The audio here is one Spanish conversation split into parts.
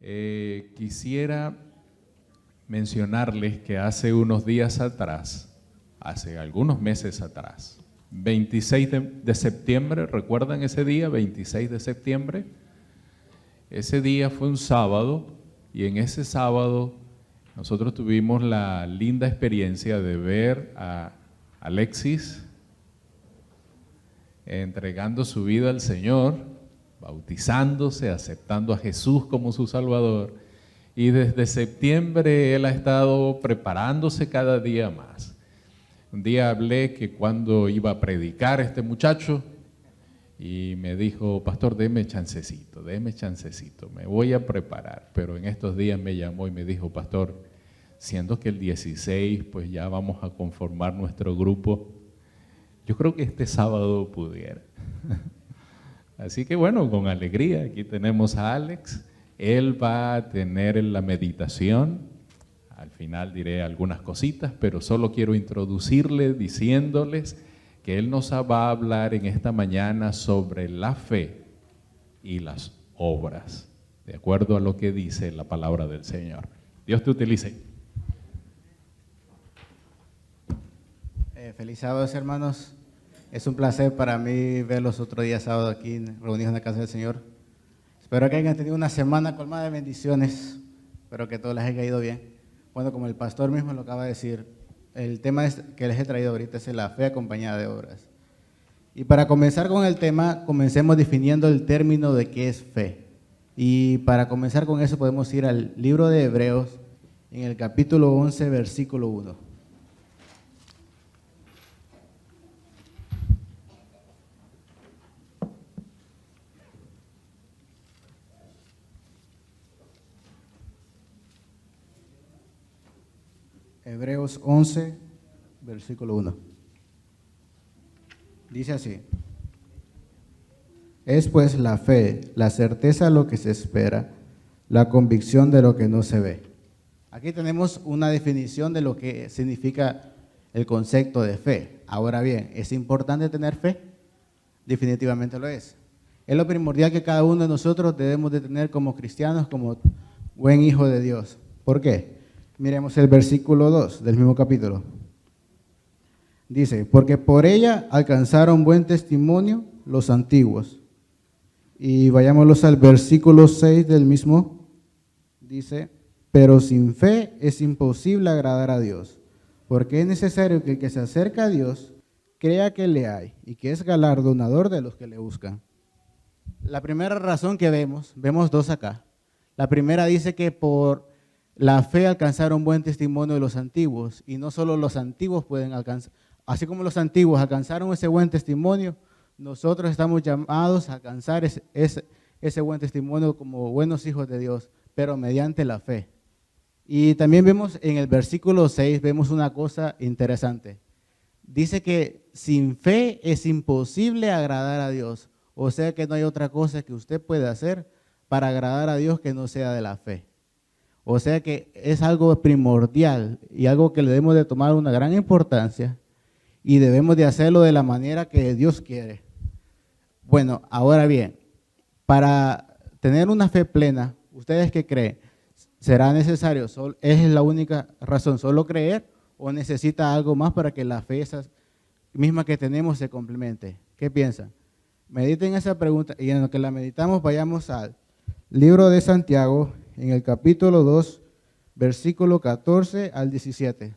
Quisiera mencionarles que hace unos días atrás, hace algunos meses atrás, 26 de septiembre, ¿recuerdan ese día? 26 de septiembre. Ese día fue un sábado y en ese sábado nosotros tuvimos la linda experiencia de ver a Alexis entregando su vida al Señor, bautizándose, aceptando a Jesús como su Salvador. Y desde septiembre él ha estado preparándose cada día más. Un día hablé que cuando iba a predicar este muchacho y me dijo, pastor, déme chancecito, me voy a preparar. Pero en estos días me llamó y me dijo, pastor, siendo que el 16 pues ya vamos a conformar nuestro grupo, yo creo que este sábado pudiera. Así que bueno, con alegría, aquí tenemos a Alex. Él va a tener la meditación. Al final diré algunas cositas, pero solo quiero introducirle diciéndoles que él nos va a hablar en esta mañana sobre la fe y las obras, de acuerdo a lo que dice la palabra del Señor. Dios te utilice. Feliz sábado, hermanos. Es un placer para mí verlos otro día sábado aquí reunidos en la casa del Señor. Espero que hayan tenido una semana colmada de bendiciones. Espero que todo les haya ido bien. Bueno, como el pastor mismo lo acaba de decir, el tema que les he traído ahorita es la fe acompañada de obras. Y para comenzar con el tema, comencemos definiendo el término de qué es fe. Y para comenzar con eso podemos ir al libro de Hebreos, en el capítulo 11, versículo 1. Hebreos 11, versículo 1. Dice así: es pues la fe, la certeza de lo que se espera, la convicción de lo que no se ve. Aquí tenemos una definición de lo que significa el concepto de fe. Ahora bien, ¿es importante tener fe? Definitivamente lo es. Es lo primordial que cada uno de nosotros debemos de tener como cristianos, como buen hijo de Dios. ¿Por qué? Miremos el versículo 2 del mismo capítulo. Dice, porque por ella alcanzaron buen testimonio los antiguos. Y vayámoslos al versículo 6 del mismo. Dice, pero sin fe es imposible agradar a Dios, porque es necesario que el que se acerca a Dios crea que le hay y que es galardonador de los que le buscan. La primera razón que vemos dos acá. La primera dice que por la fe alcanzaron buen testimonio de los antiguos, y no solo los antiguos pueden alcanzar, así como los antiguos alcanzaron ese buen testimonio, nosotros estamos llamados a alcanzar ese buen testimonio como buenos hijos de Dios, pero mediante la fe. Y también vemos en el versículo 6, vemos una cosa interesante. Dice que sin fe es imposible agradar a Dios, o sea que no hay otra cosa que usted pueda hacer para agradar a Dios que no sea de la fe. O sea que es algo primordial y algo que le debemos de tomar una gran importancia y debemos de hacerlo de la manera que Dios quiere. Bueno, ahora bien, para tener una fe plena, ¿ustedes qué creen? ¿Será necesario, es la única razón, solo creer o necesita algo más para que la fe esa misma que tenemos se complemente? ¿Qué piensan? Mediten esa pregunta y en lo que la meditamos vayamos al libro de Santiago, en el capítulo 2, versículo 14 al 17.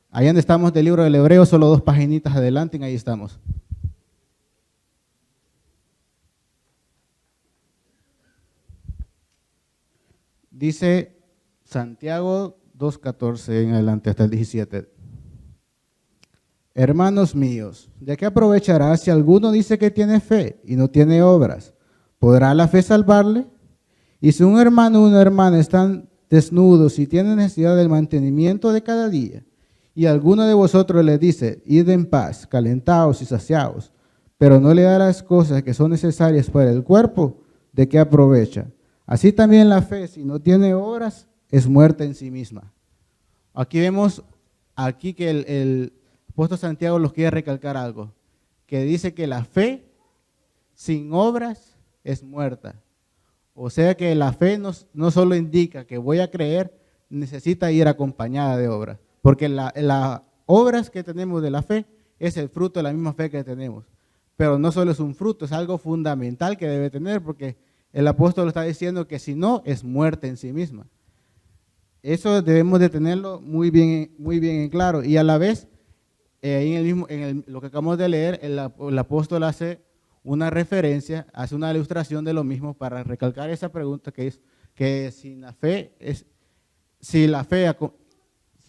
Ahí donde estamos del libro del Hebreo, solo 2 paginitas adelante, ahí estamos. Dice Santiago 2:14 en adelante hasta el 17. Hermanos míos, ¿de qué aprovechará si alguno dice que tiene fe y no tiene obras? ¿Podrá la fe salvarle? Y si un hermano o una hermana están desnudos y tienen necesidad del mantenimiento de cada día, y alguno de vosotros les dice, id en paz, calentaos y saciaos, pero no le da las cosas que son necesarias para el cuerpo, ¿de qué aprovecha? Así también la fe, si no tiene obras, es muerta en sí misma. Aquí vemos que el apóstol Santiago los quiere recalcar algo, que dice que la fe sin obras es muerta. O sea que la fe no solo indica que voy a creer, necesita ir acompañada de obras. Porque las obras que tenemos de la fe es el fruto de la misma fe que tenemos. Pero no solo es un fruto, es algo fundamental que debe tener, porque el apóstol está diciendo que si no, es muerte en sí misma. Eso debemos de tenerlo muy bien en claro. Y a la vez, ahí lo que acabamos de leer, el apóstol hace una referencia, hace una ilustración de lo mismo para recalcar esa pregunta que es que si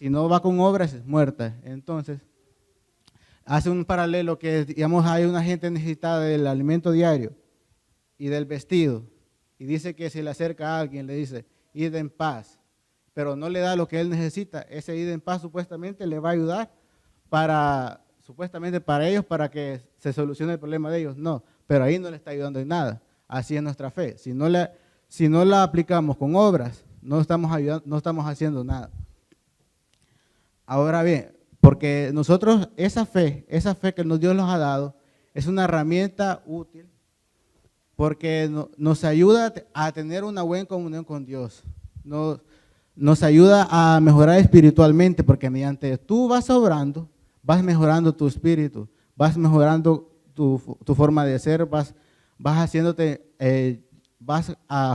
no va con obras es muerta. Entonces, hace un paralelo que, digamos, hay una gente necesitada del alimento diario y del vestido, y dice que si le acerca a alguien, le dice, id en paz, pero no le da lo que él necesita. Ese id en paz supuestamente le va a ayudar supuestamente para ellos, para que se solucione el problema de ellos. No, pero ahí no le está ayudando en nada. Así es nuestra fe. Si no la aplicamos con obras, no estamos haciendo nada. Ahora bien, porque nosotros, esa fe que Dios nos ha dado, es una herramienta útil porque nos ayuda a tener una buena comunión con Dios. Nos ayuda a mejorar espiritualmente, porque mediante tú vas obrando, vas mejorando tu espíritu, vas mejorando tu forma de ser, vas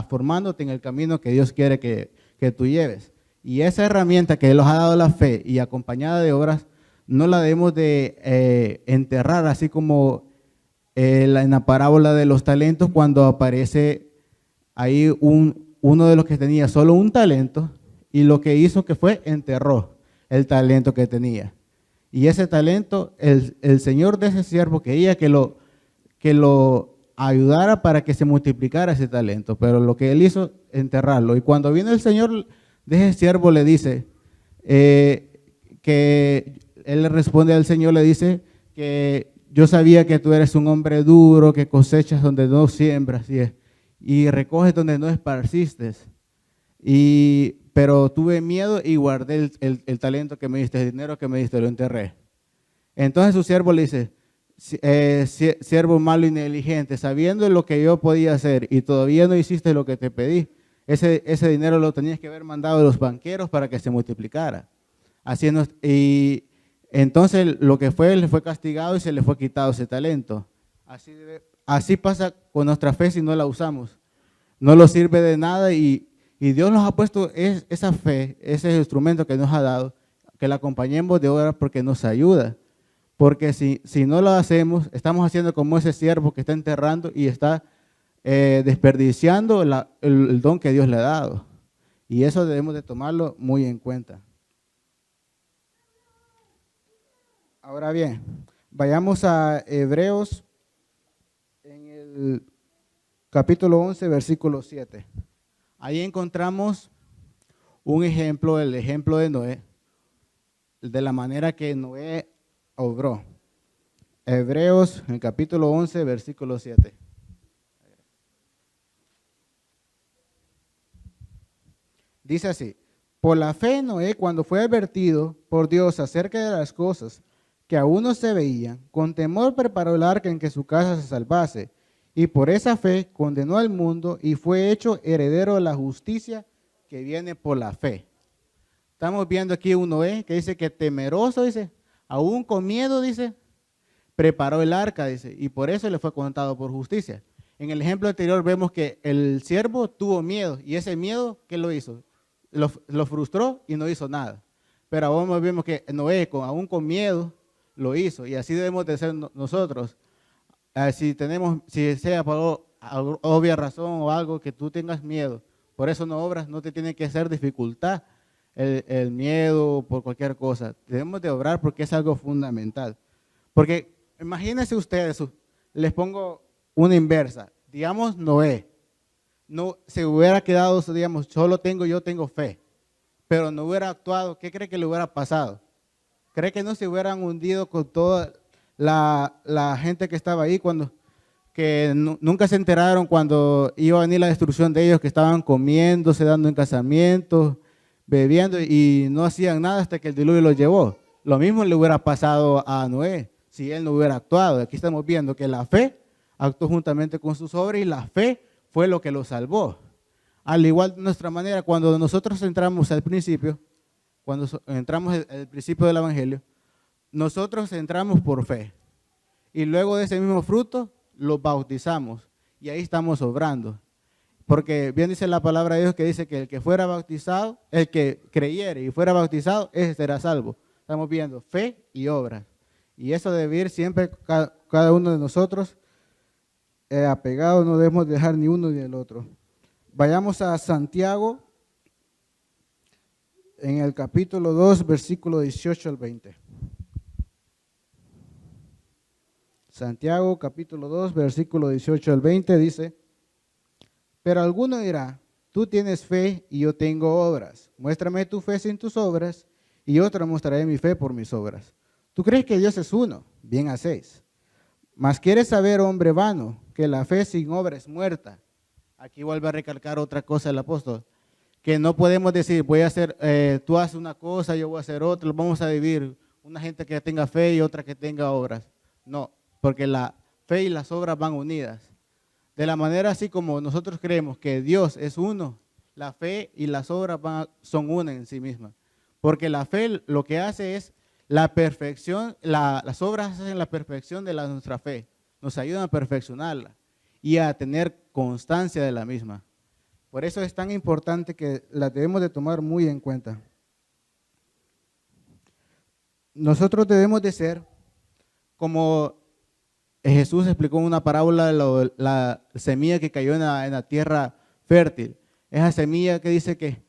formándote en el camino que Dios quiere que tú lleves. Y esa herramienta que Él nos ha dado la fe y acompañada de obras, no la debemos de enterrar, así como en la parábola de los talentos, cuando aparece ahí uno de los que tenía solo un talento, y lo que hizo que fue enterró el talento que tenía. Y ese talento, el Señor de ese siervo quería que lo ayudara para que se multiplicara ese talento, pero lo que él hizo, enterrarlo. Y cuando viene el Señor de ese siervo, le dice que él le responde al Señor, le dice que yo sabía que tú eres un hombre duro, que cosechas donde no siembras y recoges donde no esparciste. Pero tuve miedo y guardé el talento que me diste, el dinero que me diste, lo enterré. Entonces su siervo le dice, siervo malo y negligente, sabiendo lo que yo podía hacer y todavía no hiciste lo que te pedí, ese dinero lo tenías que haber mandado a los banqueros para que se multiplicara. Y entonces lo que fue, le fue castigado y se le fue quitado ese talento. Así pasa con nuestra fe si no la usamos. No nos sirve de nada y Dios nos ha puesto esa fe, ese instrumento que nos ha dado, que la acompañemos de obras porque nos ayuda. Porque si no lo hacemos, estamos haciendo como ese siervo que está enterrando y está desperdiciando el don que Dios le ha dado. Y eso debemos de tomarlo muy en cuenta. Ahora bien, vayamos a Hebreos en el capítulo 11, versículo 7. Ahí encontramos un ejemplo, el ejemplo de Noé, de la manera que Noé obró. Hebreos, en el capítulo 11, versículo 7. Dice así, por la fe Noé, cuando fue advertido por Dios acerca de las cosas que aún no se veían, con temor preparó el arca en que su casa se salvase, y por esa fe condenó al mundo y fue hecho heredero de la justicia que viene por la fe. Estamos viendo aquí un Noé que dice que temeroso, dice, aún con miedo, dice, preparó el arca, dice, y por eso le fue contado por justicia. En el ejemplo anterior vemos que el siervo tuvo miedo, y ese miedo, ¿qué lo hizo? Lo frustró y no hizo nada. Pero ahora vemos que Noé, aún con miedo, lo hizo, y así debemos de ser nosotros. Si sea por obvia razón o algo que tú tengas miedo, por eso no obras, no te tiene que hacer dificultad el miedo por cualquier cosa. Debemos de obrar porque es algo fundamental. Porque imagínense ustedes, les pongo una inversa. Digamos Noé, no se hubiera quedado, digamos, yo tengo fe, pero no hubiera actuado, ¿qué cree que le hubiera pasado? ¿Cree que no se hubieran hundido con toda la gente que estaba ahí nunca se enteraron cuando iba a venir la destrucción de ellos, que estaban comiéndose, dando en casamientos, bebiendo y no hacían nada hasta que el diluvio los llevó? Lo mismo le hubiera pasado a Noé si él no hubiera actuado. Aquí estamos viendo que la fe actuó juntamente con sus obras y la fe fue lo que lo salvó. Al igual de nuestra manera, cuando nosotros entramos al principio, cuando entramos al principio del Evangelio, nosotros entramos por fe. Y luego de ese mismo fruto, los bautizamos. Y ahí estamos obrando. Porque bien dice la palabra de Dios que dice que el que fuera bautizado, el que creyere y fuera bautizado, ese será salvo. Estamos viendo fe y obras. Y eso debe ir siempre cada uno de nosotros apegado, no debemos dejar ni uno ni el otro. Vayamos a Santiago, en el capítulo 2, versículo 18 al 20. Santiago, capítulo 2, versículo 18 al 20, dice: pero alguno dirá, tú tienes fe y yo tengo obras. Muéstrame tu fe sin tus obras, y yo te mostraré mi fe por mis obras. ¿Tú crees que Dios es uno? Bien hacéis. Mas quieres saber, hombre vano, que la fe sin obra es muerta. Aquí vuelve a recalcar otra cosa el apóstol, que no podemos decir, voy a hacer, tú haces una cosa, yo voy a hacer otra, vamos a vivir, una gente que tenga fe y otra que tenga obras. No, porque la fe y las obras van unidas. De la manera así como nosotros creemos que Dios es uno, la fe y las obras son una en sí mismas. Porque la fe lo que hace es la perfección, las obras hacen la perfección de nuestra fe, nos ayudan a perfeccionarla y a tener constancia de la misma. Por eso es tan importante que la debemos de tomar muy en cuenta. Nosotros debemos de ser como Jesús explicó en una parábola la semilla que cayó en la tierra fértil. Esa semilla que dice que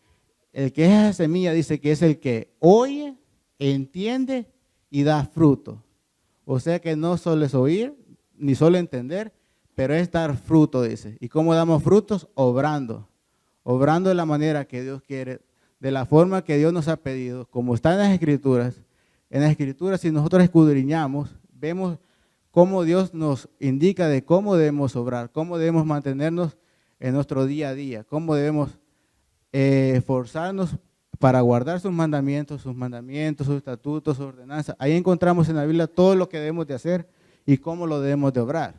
el que es esa semilla dice que es el que oye, entiende y da fruto. O sea que no solo es oír ni solo entender, pero es dar fruto, dice. ¿Y cómo damos frutos? Obrando. Obrando de la manera que Dios quiere, de la forma que Dios nos ha pedido, como está en las Escrituras. En las Escrituras, si nosotros escudriñamos, vemos cómo Dios nos indica de cómo debemos obrar, cómo debemos mantenernos en nuestro día a día, cómo debemos esforzarnos para guardar sus mandamientos, sus estatutos, sus ordenanzas. Ahí encontramos en la Biblia todo lo que debemos de hacer y cómo lo debemos de obrar.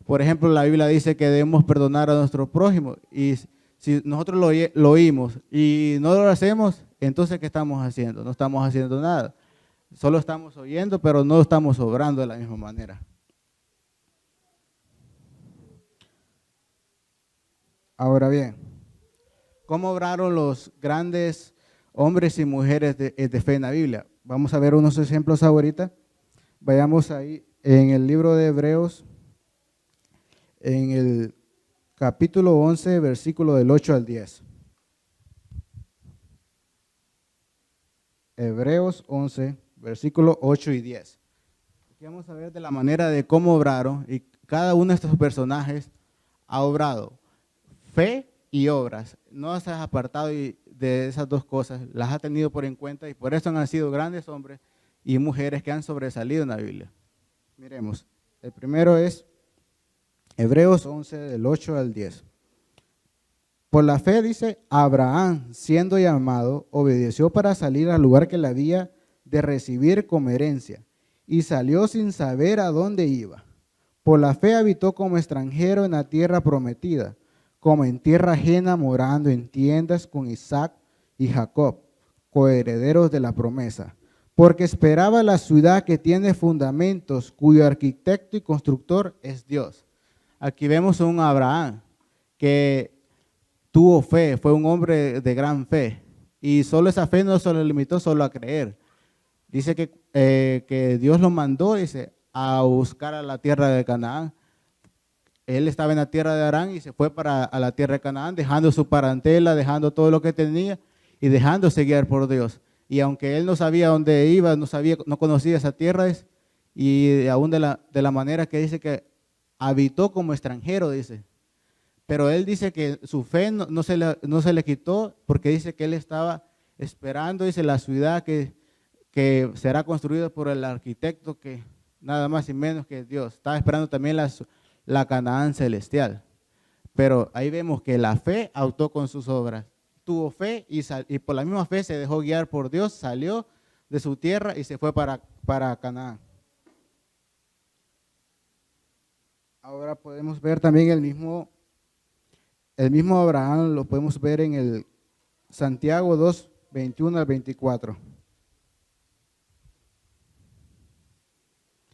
Por ejemplo, la Biblia dice que debemos perdonar a nuestro prójimo, y si nosotros lo oímos y no lo hacemos, entonces ¿qué estamos haciendo? No estamos haciendo nada. Solo estamos oyendo, pero no estamos obrando de la misma manera. Ahora bien, ¿cómo obraron los grandes hombres y mujeres de fe en la Biblia? Vamos a ver unos ejemplos ahorita. Vayamos ahí en el libro de Hebreos, en el capítulo 11, versículo del 8 al 10. Hebreos 11, versículos 8 y 10. Aquí vamos a ver de la manera de cómo obraron, y cada uno de estos personajes ha obrado fe y obras. No se ha apartado de esas dos cosas, las ha tenido por en cuenta, y por eso han sido grandes hombres y mujeres que han sobresalido en la Biblia. Miremos, el primero es Hebreos 11, del 8 al 10. Por la fe, dice, Abraham, siendo llamado, obedeció para salir al lugar que le había de recibir como herencia, y salió sin saber a dónde iba. Por la fe habitó como extranjero en la tierra prometida, como en tierra ajena, morando en tiendas con Isaac y Jacob, coherederos de la promesa, porque esperaba la ciudad que tiene fundamentos, cuyo arquitecto y constructor es Dios. Aquí vemos a un Abraham que tuvo fe, fue un hombre de gran fe, y solo esa fe no se le limitó solo a creer. Dice que Dios lo mandó, dice, a buscar a la tierra de Canaán. Él estaba en la tierra de Harán y se fue a la tierra de Canaán, dejando su parentela, dejando todo lo que tenía y dejándose guiar por Dios. Y aunque él no sabía dónde iba, no conocía esa tierra, y aún de la manera que dice que habitó como extranjero, dice. Pero él dice que su fe no se le quitó, porque dice que él estaba esperando, dice, la ciudad que será construida por el arquitecto, que nada más y menos que Dios. Estaba esperando también la Canaán celestial. Pero ahí vemos que la fe actuó con sus obras. Tuvo fe y por la misma fe se dejó guiar por Dios, salió de su tierra y se fue para Canaán. Ahora podemos ver también el mismo el mismo Abraham lo podemos ver en el Santiago 2, 21 al 24.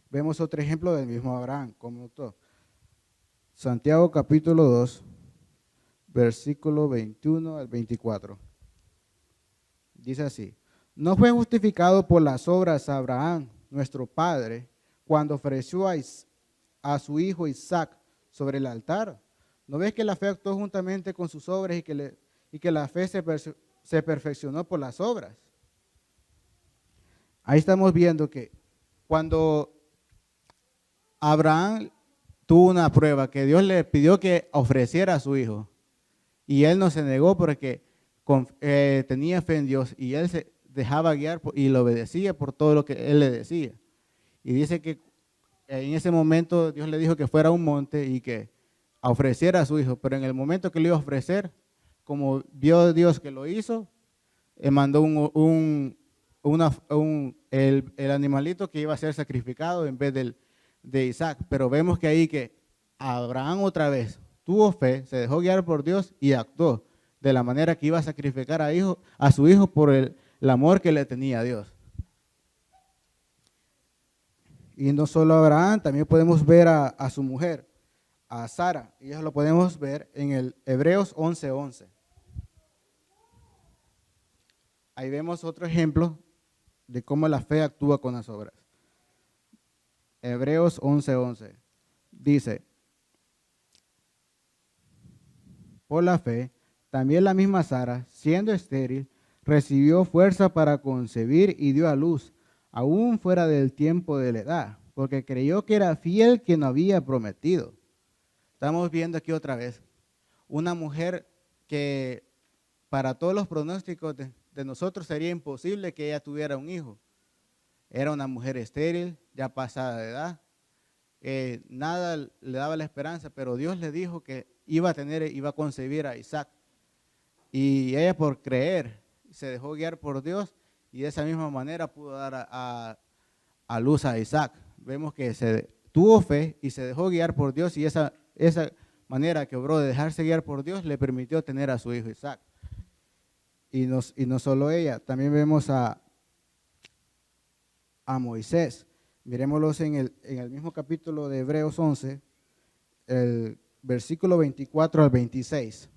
Vemos otro ejemplo del mismo Abraham, como todo. Santiago capítulo 2, versículo 21 al 24. Dice así: ¿no fue justificado por las obras Abraham, nuestro padre, cuando ofreció a su hijo Isaac sobre el altar? ¿No ves que la fe actuó juntamente con sus obras y que la fe se perfeccionó por las obras? Ahí estamos viendo que cuando Abraham tuvo una prueba, que Dios le pidió que ofreciera a su hijo, y él no se negó porque tenía fe en Dios, y él se dejaba guiar y lo obedecía por todo lo que él le decía. Y dice que en ese momento Dios le dijo que fuera a un monte y que ofreciera a su hijo, pero en el momento que lo iba a ofrecer, como vio Dios que lo hizo, mandó el animalito que iba a ser sacrificado en vez de Isaac. Pero vemos que ahí que Abraham otra vez tuvo fe, se dejó guiar por Dios y actuó de la manera que iba a sacrificar a su hijo por el amor que le tenía a Dios. Y no solo a Abraham, también podemos ver a su mujer, a Sara, y eso lo podemos ver en el Hebreos 11:11. Ahí vemos otro ejemplo de cómo la fe actúa con las obras. Hebreos 11:11 dice: por la fe, también la misma Sara, siendo estéril, recibió fuerza para concebir y dio a luz, aún fuera del tiempo de la edad, porque creyó que era fiel quien había prometido. Estamos viendo aquí otra vez una mujer que para todos los pronósticos de nosotros sería imposible que ella tuviera un hijo. Era una mujer estéril, ya pasada de edad, nada le daba la esperanza, pero Dios le dijo que iba a concebir a Isaac. Y ella, por creer, se dejó guiar por Dios y de esa misma manera pudo dar a luz a Isaac. Vemos que tuvo fe y se dejó guiar por Dios, y esa manera que obró de dejarse guiar por Dios le permitió tener a su hijo Isaac. Y no solo ella, también vemos a Moisés. Miremoslos en el mismo capítulo de Hebreos 11, el versículo 24 al 26.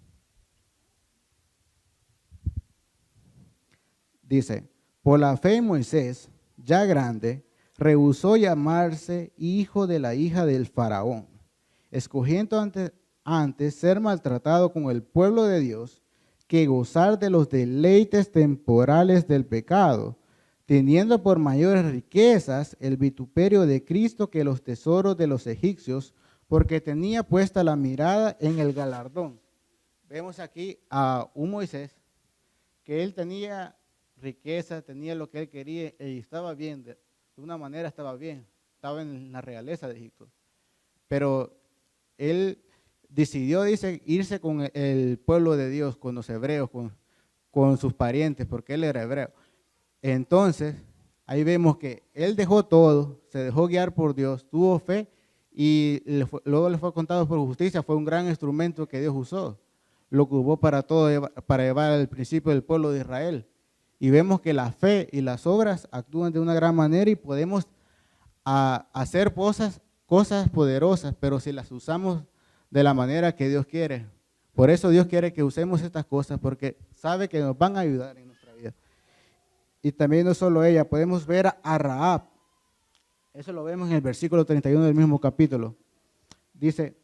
Dice: por la fe Moisés, ya grande, rehusó llamarse hijo de la hija del faraón, escogiendo antes ser maltratado con el pueblo de Dios que gozar de los deleites temporales del pecado, teniendo por mayores riquezas el vituperio de Cristo que los tesoros de los egipcios, porque tenía puesta la mirada en el galardón. Vemos aquí a un Moisés que él tenía riqueza, tenía lo que él quería y estaba bien, de una manera estaba bien, estaba en la realeza de Egipto. Pero él decidió, dice, irse con el pueblo de Dios, con los hebreos, con sus parientes, porque él era hebreo. Entonces, ahí vemos que él dejó todo, se dejó guiar por Dios, tuvo fe y luego le fue contado por justicia. Fue un gran instrumento que Dios usó, lo ocupó para llevar al principio del pueblo de Israel. Y vemos que la fe y las obras actúan de una gran manera y podemos hacer cosas poderosas, pero si las usamos de la manera que Dios quiere. Por eso Dios quiere que usemos estas cosas, porque sabe que nos van a ayudar en nuestra vida. Y también no solo ella, podemos ver a Rahab. Eso lo vemos en el versículo 31 del mismo capítulo. Dice: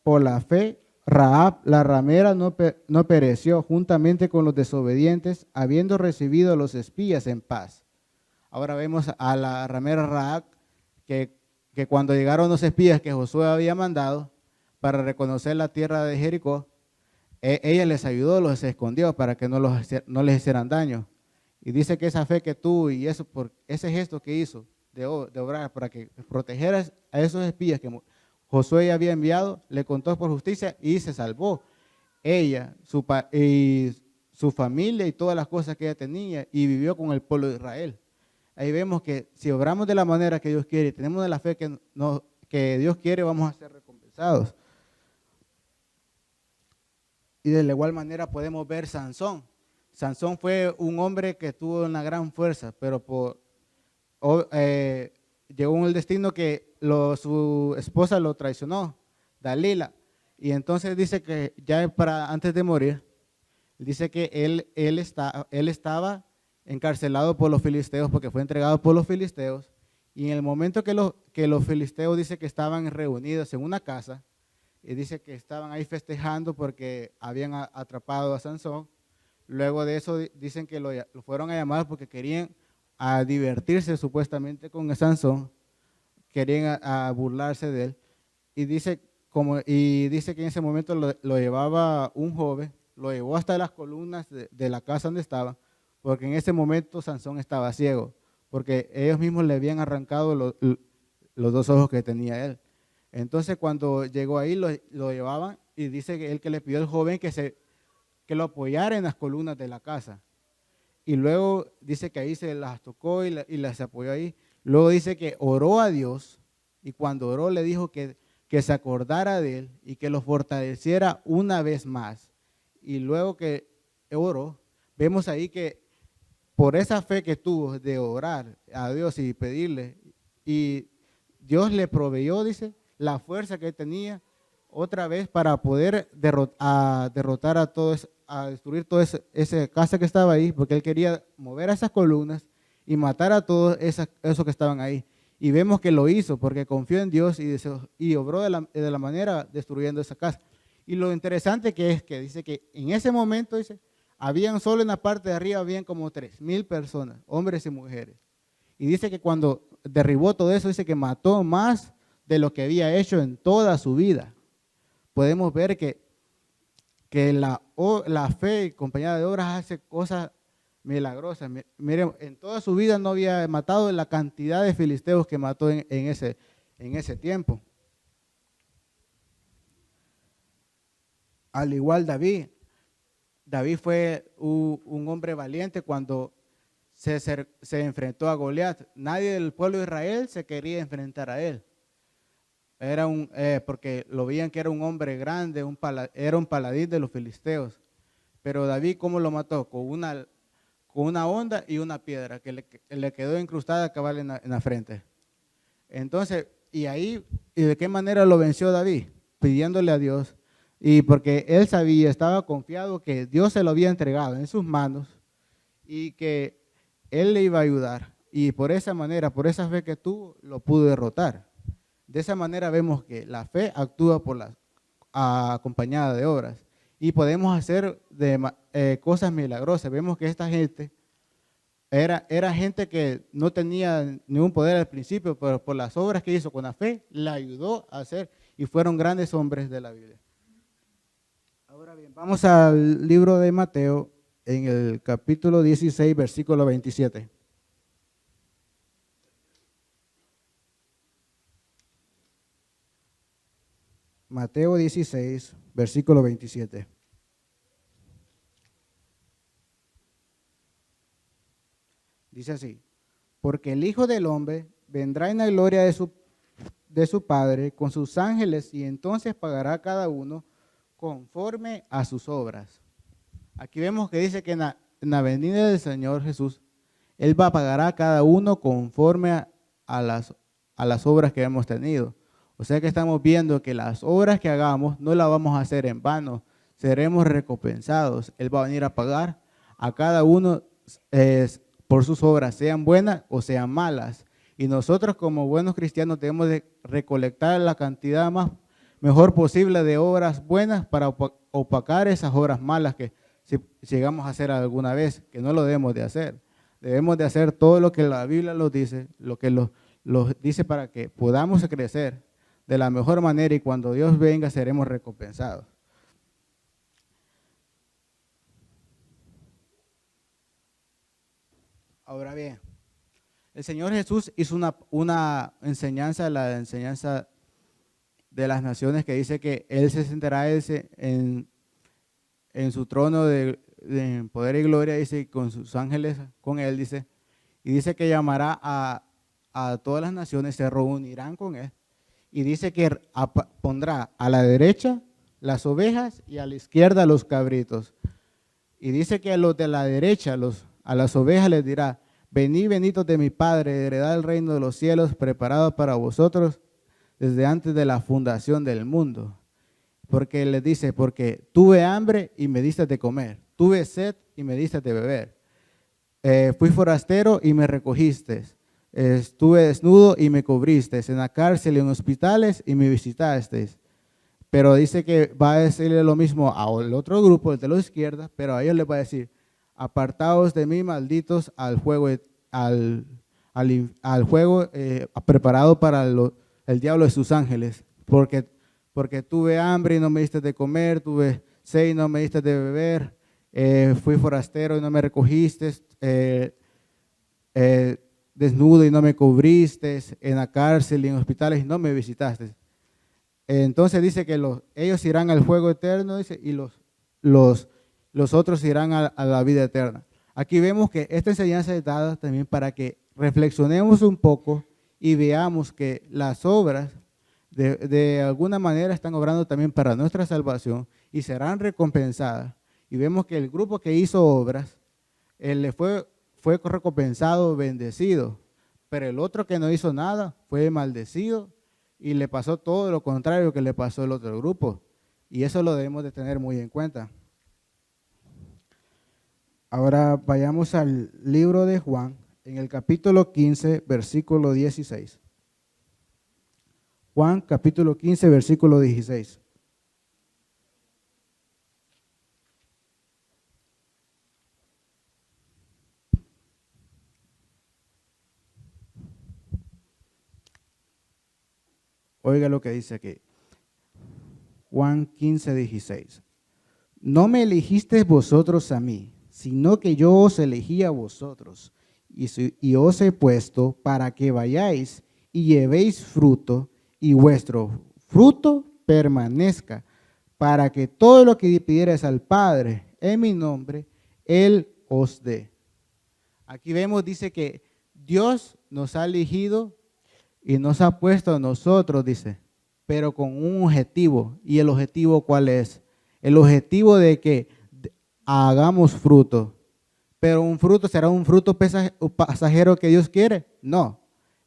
por la fe, Rahab, la ramera, no pereció juntamente con los desobedientes, habiendo recibido a los espías en paz. Ahora vemos a la ramera Rahab, que cuando llegaron los espías que Josué había mandado para reconocer la tierra de Jericó, ella les ayudó, los escondió para que no les hicieran daño. Y dice que esa fe que tuvo y por ese gesto que hizo de obrar para que protegeras a esos espías que Josué había enviado, le contó por justicia y se salvó. Ella, su familia y todas las cosas que ella tenía, y vivió con el pueblo de Israel. Ahí vemos que si obramos de la manera que Dios quiere y tenemos de la fe que Dios quiere, vamos a ser recompensados. Y de la igual manera podemos ver Sansón. Sansón fue un hombre que tuvo una gran fuerza, pero llegó el destino que su esposa lo traicionó, Dalila. Y entonces dice que ya antes de morir, dice que él estaba encarcelado por los filisteos porque fue entregado por los filisteos. Y en el momento que los filisteos dice que estaban reunidos en una casa, y dice que estaban ahí festejando porque habían atrapado a Sansón. Luego de eso dicen que lo fueron a llamar porque querían divertirse supuestamente con Sansón, querían a burlarse de él. Y dice que en ese momento lo llevaba un joven, lo llevó hasta las columnas de la casa donde estaba, porque en ese momento Sansón estaba ciego, porque ellos mismos le habían arrancado los dos ojos que tenía él. Entonces cuando llegó ahí lo llevaban y dice que él que le pidió al joven que lo apoyara en las columnas de la casa. Y luego dice que ahí se las tocó y las apoyó ahí. Luego dice que oró a Dios y cuando oró le dijo que se acordara de él y que lo fortaleciera una vez más. Y luego que oró, vemos ahí que por esa fe que tuvo de orar a Dios y pedirle, y Dios le proveyó, dice, la fuerza que tenía otra vez para poder derrotar a destruir toda esa casa que estaba ahí, porque él quería mover a esas columnas y matar a todos esos que estaban ahí. Y vemos que lo hizo porque confió en Dios y obró de la manera destruyendo esa casa. Y lo interesante es que dice que en ese momento, dice, habían solo en la parte de arriba, habían como 3,000 personas, hombres y mujeres. Y dice que cuando derribó todo eso, dice que mató más de lo que había hecho en toda su vida. Podemos ver que la fe acompañada de obras hace cosas milagrosas. Miren, en toda su vida no había matado la cantidad de filisteos que mató en ese tiempo. Al igual David fue un hombre valiente cuando se enfrentó a Goliat. Nadie del pueblo de Israel se quería enfrentar a él. Porque lo veían que era un hombre grande, era un paladín de los filisteos. Pero David, ¿cómo lo mató? Con una honda y una piedra que le quedó incrustada cabal en la frente. Entonces, ¿y de qué manera lo venció David? Pidiéndole a Dios. Y porque él estaba confiado que Dios se lo había entregado en sus manos y que él le iba a ayudar. Y por esa manera, por esa fe que tuvo, lo pudo derrotar. De esa manera vemos que la fe actúa acompañada de obras y podemos hacer cosas milagrosas. Vemos que esta gente era gente que no tenía ningún poder al principio, pero por las obras que hizo con la fe, la ayudó a hacer y fueron grandes hombres de la Biblia. Ahora bien, vamos al libro de Mateo en el capítulo 16, versículo 27. Mateo 16, versículo 27. Dice así: porque el Hijo del Hombre vendrá en la gloria de su Padre con sus ángeles y entonces pagará a cada uno conforme a sus obras. Aquí vemos que dice que en la venida del Señor Jesús, Él va a pagar a cada uno conforme a las obras que hemos tenido. O sea que estamos viendo que las obras que hagamos no las vamos a hacer en vano, seremos recompensados. Él va a venir a pagar a cada uno por sus obras, sean buenas o sean malas. Y nosotros como buenos cristianos debemos de recolectar la cantidad mejor posible de obras buenas para opacar esas obras malas que si llegamos a hacer alguna vez, que no lo debemos de hacer. Debemos de hacer todo lo que la Biblia nos dice, lo que los dice para que podamos crecer de la mejor manera y cuando Dios venga seremos recompensados. Ahora bien, el Señor Jesús hizo una enseñanza, la enseñanza de las naciones, que dice que Él se sentará en su trono de poder y gloria, dice, con sus ángeles, con Él, dice, y dice que llamará a todas las naciones, se reunirán con Él. Y dice que pondrá a la derecha las ovejas y a la izquierda los cabritos. Y dice que a los de la derecha, a las ovejas les dirá, venid benditos de mi Padre, heredad el reino de los cielos preparado para vosotros desde antes de la fundación del mundo. Porque les dice, porque tuve hambre y me diste de comer, tuve sed y me diste de beber, fui forastero y me recogiste, estuve desnudo y me cubriste, en la cárcel y en hospitales y me visitasteis. Pero dice que va a decirle lo mismo al otro grupo, el de la izquierda, pero a ellos les va a decir, apartaos de mí, malditos, al juego preparado para el diablo y sus ángeles, porque tuve hambre y no me diste de comer, tuve sed y no me diste de beber, fui forastero y no me recogiste, desnudo y no me cubriste, en la cárcel y en hospitales y no me visitaste. Entonces dice que ellos irán al fuego eterno, dice, y los otros irán a la vida eterna. Aquí vemos que esta enseñanza es dada también para que reflexionemos un poco y veamos que las obras de alguna manera están obrando también para nuestra salvación y serán recompensadas. Y vemos que el grupo que hizo obras, él fue recompensado, bendecido, pero el otro que no hizo nada fue maldecido y le pasó todo lo contrario que le pasó al otro grupo. Y eso lo debemos de tener muy en cuenta. Ahora vayamos al libro de Juan, en el capítulo 15, versículo 16. Juan, capítulo 15, versículo 16. Oiga lo que dice aquí. Juan 15, 16. No me elegisteis vosotros a mí, sino que yo os elegí a vosotros, y os he puesto para que vayáis y llevéis fruto, y vuestro fruto permanezca, para que todo lo que pidierais al Padre en mi nombre, Él os dé. Aquí vemos, dice que Dios nos ha elegido y nos ha puesto a nosotros, dice, pero con un objetivo. ¿Y el objetivo cuál es? El objetivo de que hagamos fruto. Pero un fruto, ¿será un fruto pasajero que Dios quiere? No.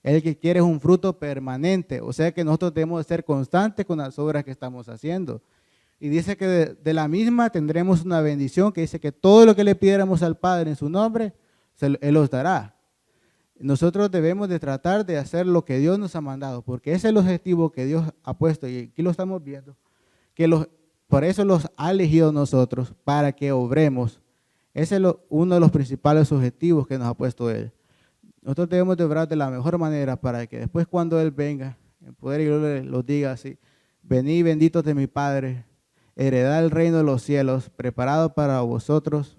Él que quiere es un fruto permanente. O sea que nosotros debemos ser constantes con las obras que estamos haciendo. Y dice que de la misma tendremos una bendición que dice que todo lo que le pidiéramos al Padre en su nombre, Él los dará. Nosotros debemos de tratar de hacer lo que Dios nos ha mandado, porque ese es el objetivo que Dios ha puesto, y aquí lo estamos viendo, que por eso los ha elegido nosotros, para que obremos. Ese es uno de los principales objetivos que nos ha puesto Él. Nosotros debemos de obrar de la mejor manera para que después cuando Él venga, en poder y gloria los diga así, venid benditos de mi Padre, heredad el reino de los cielos, preparado para vosotros.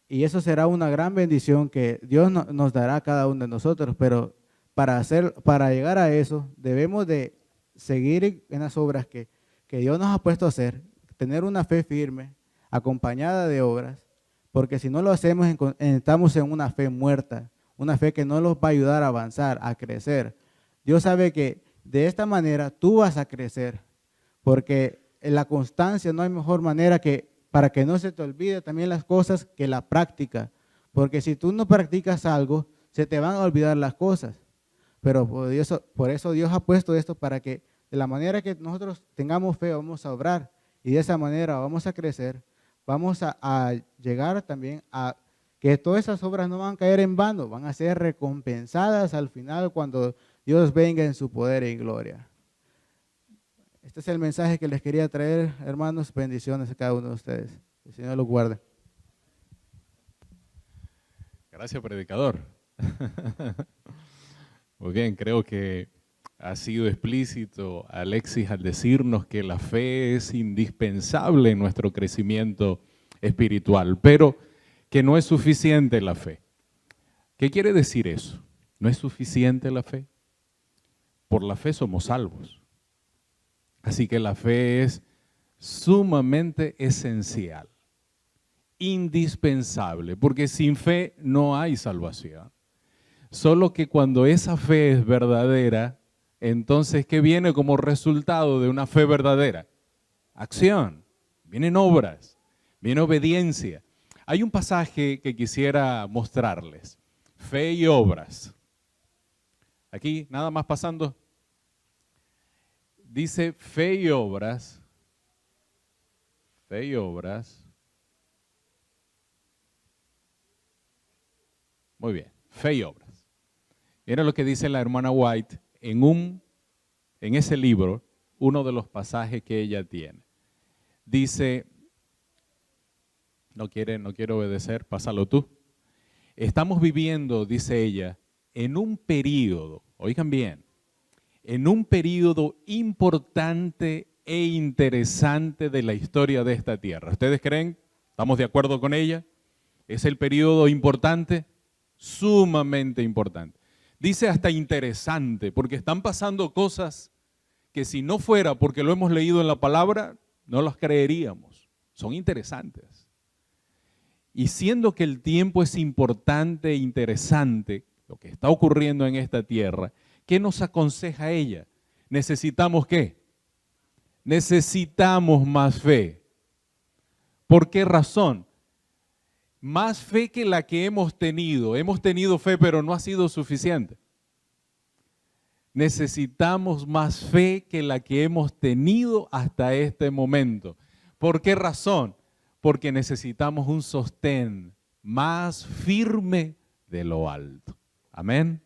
Y eso será una gran bendición que Dios nos dará a cada uno de nosotros, pero para llegar a eso debemos de seguir en las obras que Dios nos ha puesto a hacer, tener una fe firme, acompañada de obras, porque si no lo hacemos estamos en una fe muerta, una fe que no nos va a ayudar a avanzar, a crecer. Dios sabe que de esta manera tú vas a crecer, porque en la constancia no hay mejor manera que para que no se te olvide también las cosas que la práctica. Porque si tú no practicas algo, se te van a olvidar las cosas. Pero por eso Dios ha puesto esto para que de la manera que nosotros tengamos fe, vamos a obrar. Y de esa manera vamos a crecer, vamos a llegar también a que todas esas obras no van a caer en vano, van a ser recompensadas al final cuando Dios venga en su poder y gloria. Este es el mensaje que les quería traer, hermanos. Bendiciones a cada uno de ustedes. El Señor los guarde. Gracias, predicador. Muy bien, creo que ha sido explícito Alexis al decirnos que la fe es indispensable en nuestro crecimiento espiritual, pero que no es suficiente la fe. ¿Qué quiere decir eso? ¿No es suficiente la fe? Por la fe somos salvos. Así que la fe es sumamente esencial, indispensable, porque sin fe no hay salvación. Solo que cuando esa fe es verdadera, Entonces, ¿qué viene como resultado de una fe verdadera? Acción, vienen obras, viene obediencia. Hay un pasaje que quisiera mostrarles, fe y obras. Aquí, nada más pasando. Dice fe y obras. Fe y obras. Muy bien, fe y obras. Mira lo que dice la hermana White en ese libro, uno de los pasajes que ella tiene. Dice, no quiere obedecer, pásalo tú. Estamos viviendo, dice ella, en un periodo, oigan bien, en un periodo importante e interesante de la historia de esta tierra. ¿Ustedes creen? ¿Estamos de acuerdo con ella? ¿Es el periodo importante? Sumamente importante. Dice hasta interesante, porque están pasando cosas que si no fuera porque lo hemos leído en la palabra, no las creeríamos. Son interesantes. Y siendo que el tiempo es importante e interesante, lo que está ocurriendo en esta tierra, ¿qué nos aconseja ella? ¿Necesitamos qué? Necesitamos más fe. ¿Por qué razón? Más fe que la que hemos tenido. Hemos tenido fe, pero no ha sido suficiente. Necesitamos más fe que la que hemos tenido hasta este momento. ¿Por qué razón? Porque necesitamos un sostén más firme de lo alto. Amén.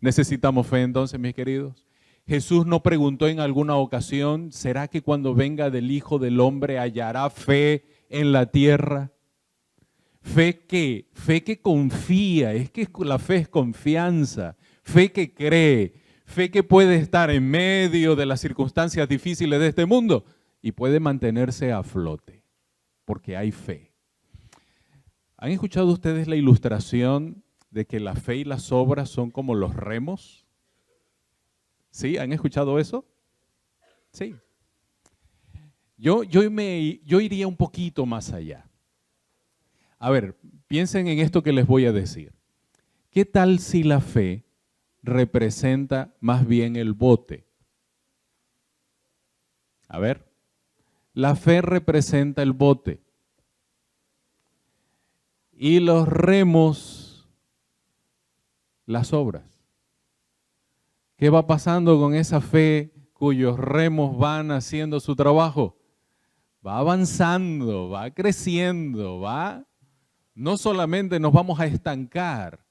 Necesitamos fe entonces, mis queridos. Jesús no preguntó en alguna ocasión, ¿será que cuando venga del Hijo del Hombre hallará fe en la tierra? Fe que confía, es que la fe es confianza, fe que cree, fe que puede estar en medio de las circunstancias difíciles de este mundo y puede mantenerse a flote, porque hay fe. ¿Han escuchado ustedes la ilustración de que la fe y las obras son como los remos? ¿Sí? ¿Han escuchado eso? Sí. Yo iría un poquito más allá. A ver, piensen en esto que les voy a decir. ¿Qué tal si la fe representa más bien el bote? A ver, la fe representa el bote. Y los remos, las obras. ¿Qué va pasando con esa fe cuyos remos van haciendo su trabajo? Va avanzando, va creciendo, no solamente nos vamos a estancar.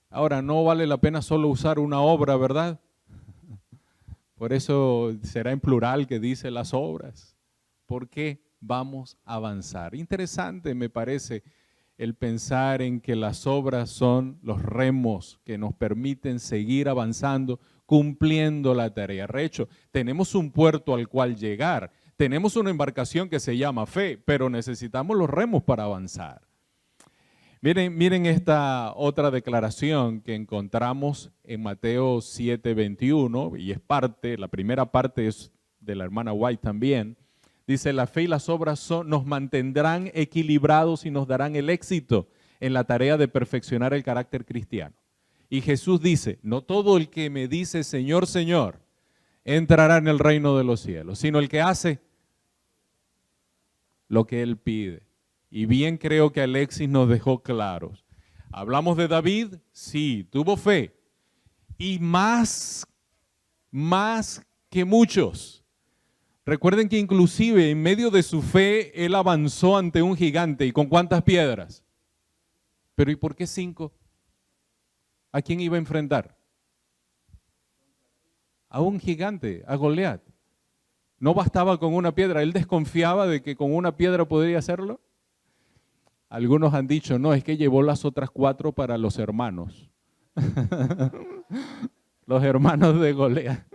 Ahora, no vale la pena solo usar una obra, ¿verdad? Por eso será en plural que dice las obras. Porque vamos a avanzar. Interesante me parece el pensar en que las obras son los remos que nos permiten seguir avanzando, cumpliendo la tarea. De hecho, tenemos un puerto al cual llegar, tenemos una embarcación que se llama fe, pero necesitamos los remos para avanzar. Miren esta otra declaración que encontramos en Mateo 7:21, y es la primera parte es de la hermana White también. Dice, la fe y las obras nos mantendrán equilibrados y nos darán el éxito en la tarea de perfeccionar el carácter cristiano. Y Jesús dice, no todo el que me dice Señor, Señor, entrará en el reino de los cielos, sino el que hace lo que Él pide. Y bien creo que Alexis nos dejó claros. Hablamos de David, sí, tuvo fe. Y más que muchos. Recuerden que inclusive en medio de su fe, él avanzó ante un gigante. ¿Y con cuántas piedras? Pero ¿y por qué 5? ¿A quién iba a enfrentar? A un gigante, a Goliat. No bastaba con una piedra, él desconfiaba de que con una piedra podría hacerlo. Algunos han dicho, no, es que llevó las otras 4 para los hermanos. Los hermanos de Goliat.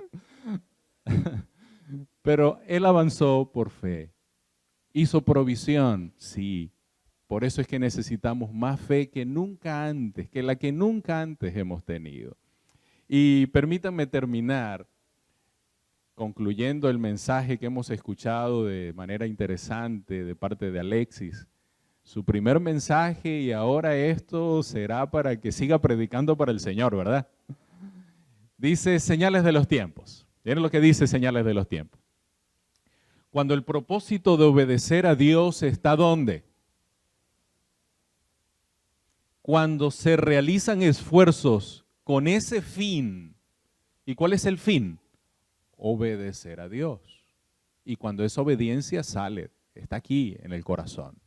Pero él avanzó por fe. Hizo provisión, sí. Por eso es que necesitamos más fe que nunca antes, que la que nunca antes hemos tenido. Y permítanme terminar concluyendo el mensaje que hemos escuchado de manera interesante de parte de Alexis. Su primer mensaje y ahora esto será para que siga predicando para el Señor, ¿verdad? Dice señales de los tiempos. Miren lo que dice señales de los tiempos. Cuando el propósito de obedecer a Dios está ¿dónde? Cuando se realizan esfuerzos con ese fin. ¿Y cuál es el fin? Obedecer a Dios. Y cuando esa obediencia sale, está aquí en el corazón.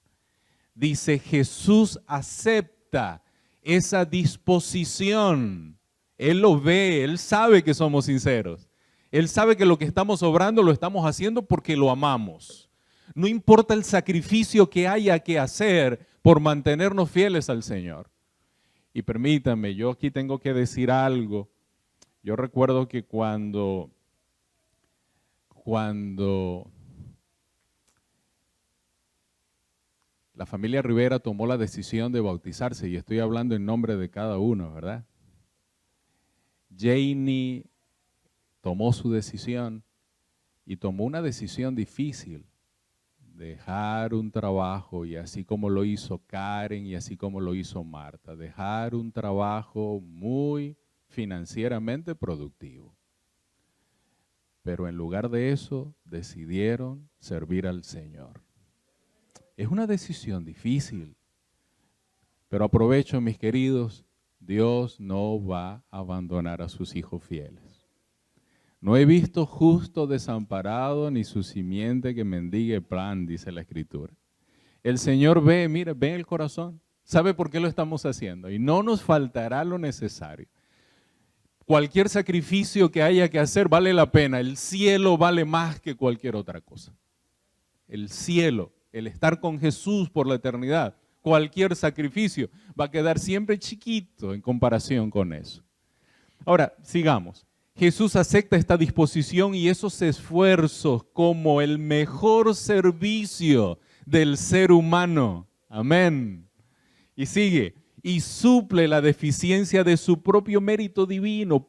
Dice, Jesús acepta esa disposición. Él lo ve, Él sabe que somos sinceros. Él sabe que lo que estamos obrando lo estamos haciendo porque lo amamos. No importa el sacrificio que haya que hacer por mantenernos fieles al Señor. Y permítame, yo aquí tengo que decir algo. Yo recuerdo que cuando la familia Rivera tomó la decisión de bautizarse, y estoy hablando en nombre de cada uno, ¿verdad? Janie tomó su decisión y tomó una decisión difícil, dejar un trabajo, y así como lo hizo Karen y así como lo hizo Marta, dejar un trabajo muy financieramente productivo. Pero en lugar de eso, decidieron servir al Señor. Es una decisión difícil, pero aprovecho, mis queridos, Dios no va a abandonar a sus hijos fieles. No he visto justo desamparado ni su simiente que mendigue pan, dice la Escritura. El Señor ve, mire, ve el corazón, sabe por qué lo estamos haciendo y no nos faltará lo necesario. Cualquier sacrificio que haya que hacer vale la pena. El cielo vale más que cualquier otra cosa. El cielo, el estar con Jesús por la eternidad, cualquier sacrificio va a quedar siempre chiquito en comparación con eso. Ahora, sigamos. Jesús acepta esta disposición y esos esfuerzos como el mejor servicio del ser humano. Amén. Y sigue. Y suple la deficiencia de su propio mérito divino,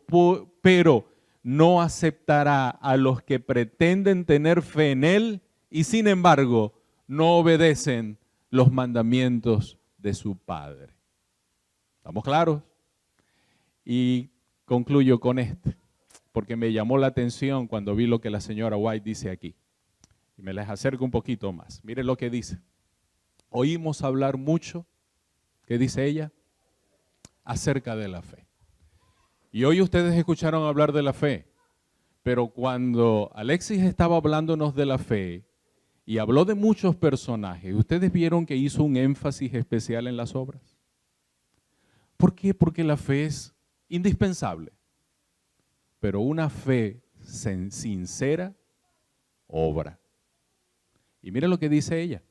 pero no aceptará a los que pretenden tener fe en Él y sin embargo no obedecen los mandamientos de su Padre. ¿Estamos claros? Y concluyo con este, porque me llamó la atención cuando vi lo que la señora White dice aquí. Y me les acerco un poquito más. Miren lo que dice. Oímos hablar mucho. ¿Qué dice ella? Acerca de la fe. Y hoy ustedes escucharon hablar de la fe, pero cuando Alexis estaba hablándonos de la fe y habló de muchos personajes, ¿ustedes vieron que hizo un énfasis especial en las obras? ¿Por qué? Porque la fe es indispensable, pero una fe sincera obra. Y miren lo que dice ella.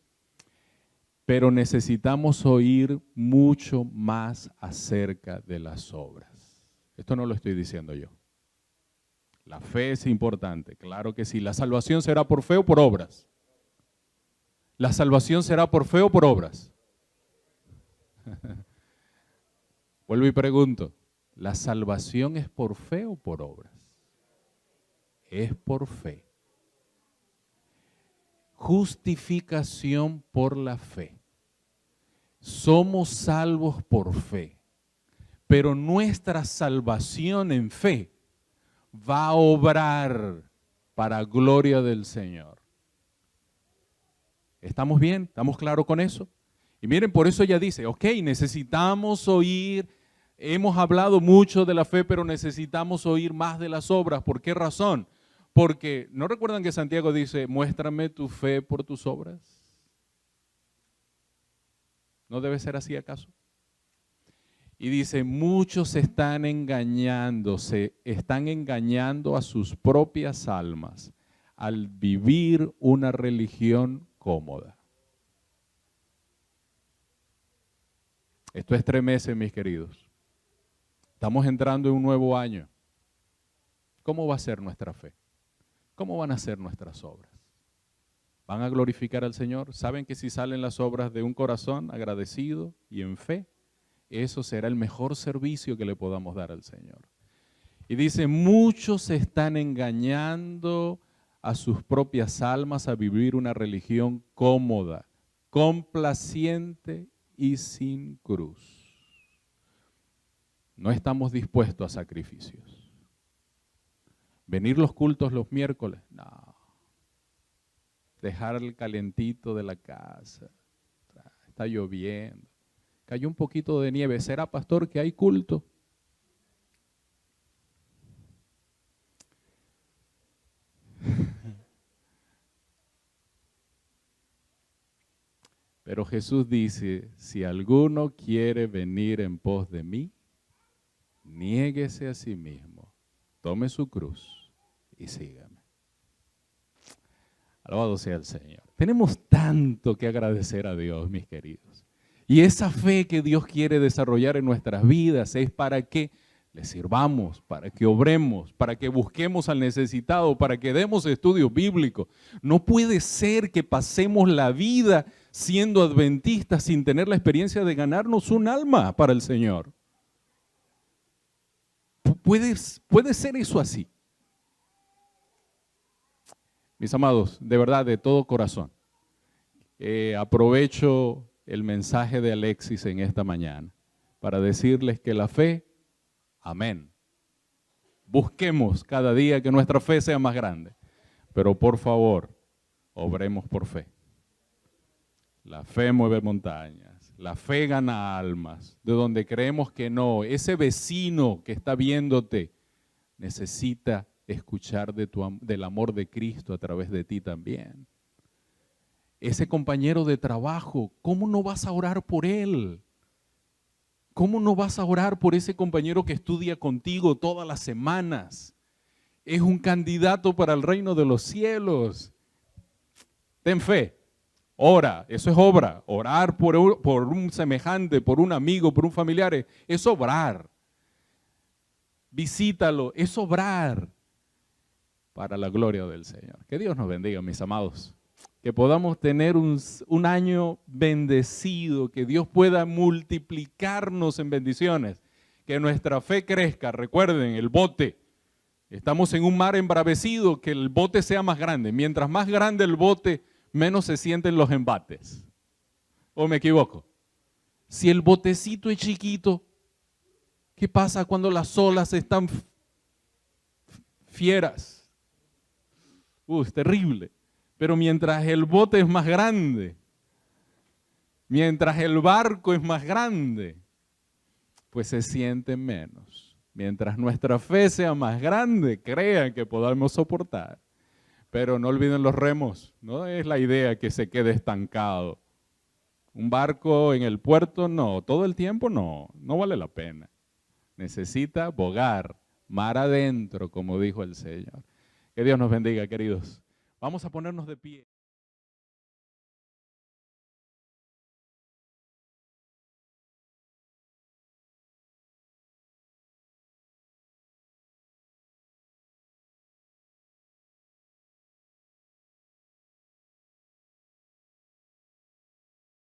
Pero necesitamos oír mucho más acerca de las obras. Esto no lo estoy diciendo yo. La fe es importante, claro que sí. ¿La salvación será por fe o por obras? ¿La salvación será por fe o por obras? Vuelvo y pregunto, ¿la salvación es por fe o por obras? Es por fe. Justificación por la fe. Somos salvos por fe, pero nuestra salvación en fe va a obrar para gloria del Señor. ¿Estamos bien? ¿Estamos claros con eso? Y miren, por eso ella dice, ok, necesitamos oír, hemos hablado mucho de la fe, pero necesitamos oír más de las obras. ¿Por qué razón? Porque, ¿no recuerdan que Santiago dice, muéstrame tu fe por tus obras? ¿No debe ser así acaso? Y dice, muchos están engañando a sus propias almas al vivir una religión cómoda. Esto estremece, mis queridos. Estamos entrando en un nuevo año. ¿Cómo va a ser nuestra fe? ¿Cómo van a ser nuestras obras? ¿Van a glorificar al Señor? ¿Saben que si salen las obras de un corazón agradecido y en fe, eso será el mejor servicio que le podamos dar al Señor? Y dice, muchos están engañando a sus propias almas a vivir una religión cómoda, complaciente y sin cruz. No estamos dispuestos a sacrificios. Venir los cultos los miércoles, no. Dejar el calentito de la casa, está lloviendo, cayó un poquito de nieve, ¿será, pastor, que hay culto? Pero Jesús dice, si alguno quiere venir en pos de mí, niéguese a sí mismo, tome su cruz y sígame. Alabado sea el Señor. Tenemos tanto que agradecer a Dios, mis queridos. Y esa fe que Dios quiere desarrollar en nuestras vidas es para que le sirvamos, para que obremos, para que busquemos al necesitado, para que demos estudios bíblicos. No puede ser que pasemos la vida siendo adventistas sin tener la experiencia de ganarnos un alma para el Señor. ¿Puede ser eso así? Mis amados, de verdad, de todo corazón, aprovecho el mensaje de Alexis en esta mañana para decirles que la fe, amén. Busquemos cada día que nuestra fe sea más grande, pero por favor, obremos por fe. La fe mueve montañas, la fe gana almas, de donde creemos que no. Ese vecino que está viéndote necesita escuchar del amor de Cristo a través de ti también. Ese compañero de trabajo, ¿cómo no vas a orar por él? ¿Cómo no vas a orar por ese compañero que estudia contigo todas las semanas? Es un candidato para el reino de los cielos. Ten fe, ora, eso es obra. Orar por un semejante, por un amigo, por un familiar, es obrar. Visítalo, es obrar para la gloria del Señor. Que Dios nos bendiga, mis amados. Que podamos tener un año bendecido, que Dios pueda multiplicarnos en bendiciones, que nuestra fe crezca. Recuerden, el bote, estamos en un mar embravecido, que el bote sea más grande. Mientras más grande el bote, menos se sienten los embates. ¿O me equivoco? Si el botecito es chiquito, ¿qué pasa cuando las olas están fieras? Es terrible. Pero mientras el bote es más grande, mientras el barco es más grande, pues se sienten menos. Mientras nuestra fe sea más grande, crean que podamos soportar. Pero no olviden los remos, no es la idea que se quede estancado. Un barco en el puerto, no, todo el tiempo no vale la pena. Necesita bogar, mar adentro, como dijo el Señor. Que Dios nos bendiga, queridos. Vamos a ponernos de pie.